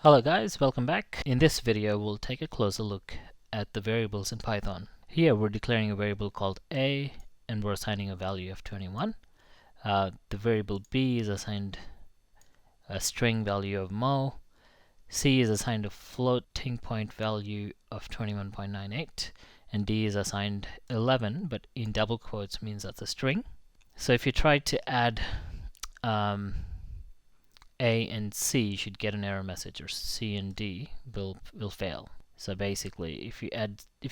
Hello guys, welcome back. In this video we'll take a closer look at the variables in Python. Here we're declaring a variable called a and we're assigning a value of 21. The variable b is assigned a string value of mo. C is assigned a floating point value of 21.98 and d is assigned 11, but in double quotes means that's a string. So if you try to add A and C, you should get an error message, or C and D will fail. So basically, if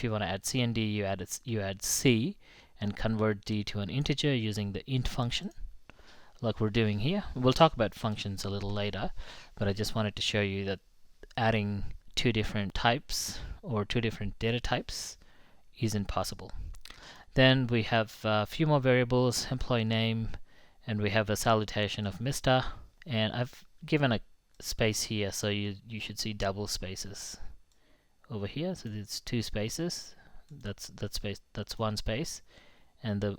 you want to add C and D, you add C and convert D to an integer using the int function, like we're doing here. We'll talk about functions a little later, but I just wanted to show you that adding two different types or two different data types isn't possible. Then we have a few more variables, employee name, and we have a salutation of Mr. And I've given a space here, so you should see double spaces over here. So it's two spaces. That's one space, and the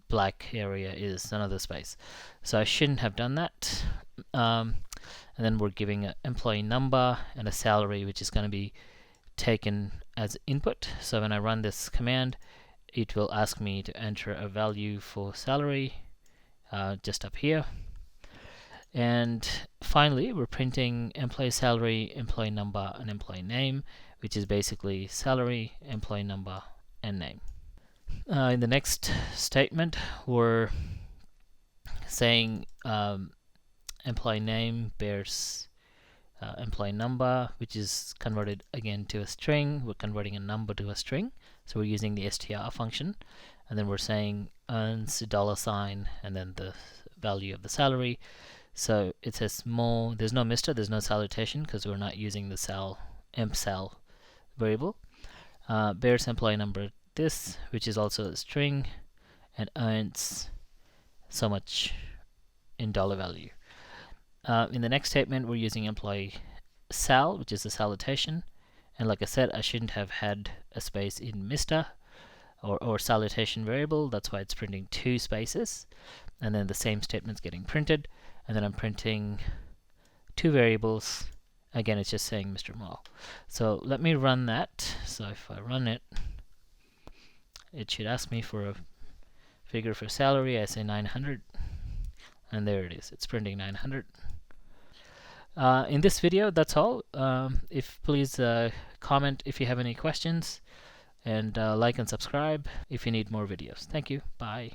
black area is another space. So I shouldn't have done that. And then we're giving an employee number and a salary, which is going to be taken as input. So when I run this command, it will ask me to enter a value for salary just up here. And finally, we're printing employee salary, employee number, and employee name, which is basically salary, employee number, and name. In the next statement, we're saying employee name bears employee number, which is converted again to a string. We're converting a number to a string, so we're using the str function, and then we're saying earns $, and then the value of the salary. So it says mo, there's no Mr, there's no salutation because we're not using the emp sal variable. Bears employee number this, which is also a string, and earns so much in dollar value. In the next statement, we're using employee sal, which is the salutation, and like I said, I shouldn't have had a space in Mr or salutation variable. That's why it's printing two spaces, and then the same statement's getting printed. And then I'm printing two variables. Again, it's just saying Mr. Mo. So let me run that. So if I run it, it should ask me for a figure for salary. I say 900, and there it is. It's printing 900. In this video, that's all. Please comment if you have any questions, and like and subscribe if you need more videos. Thank you. Bye.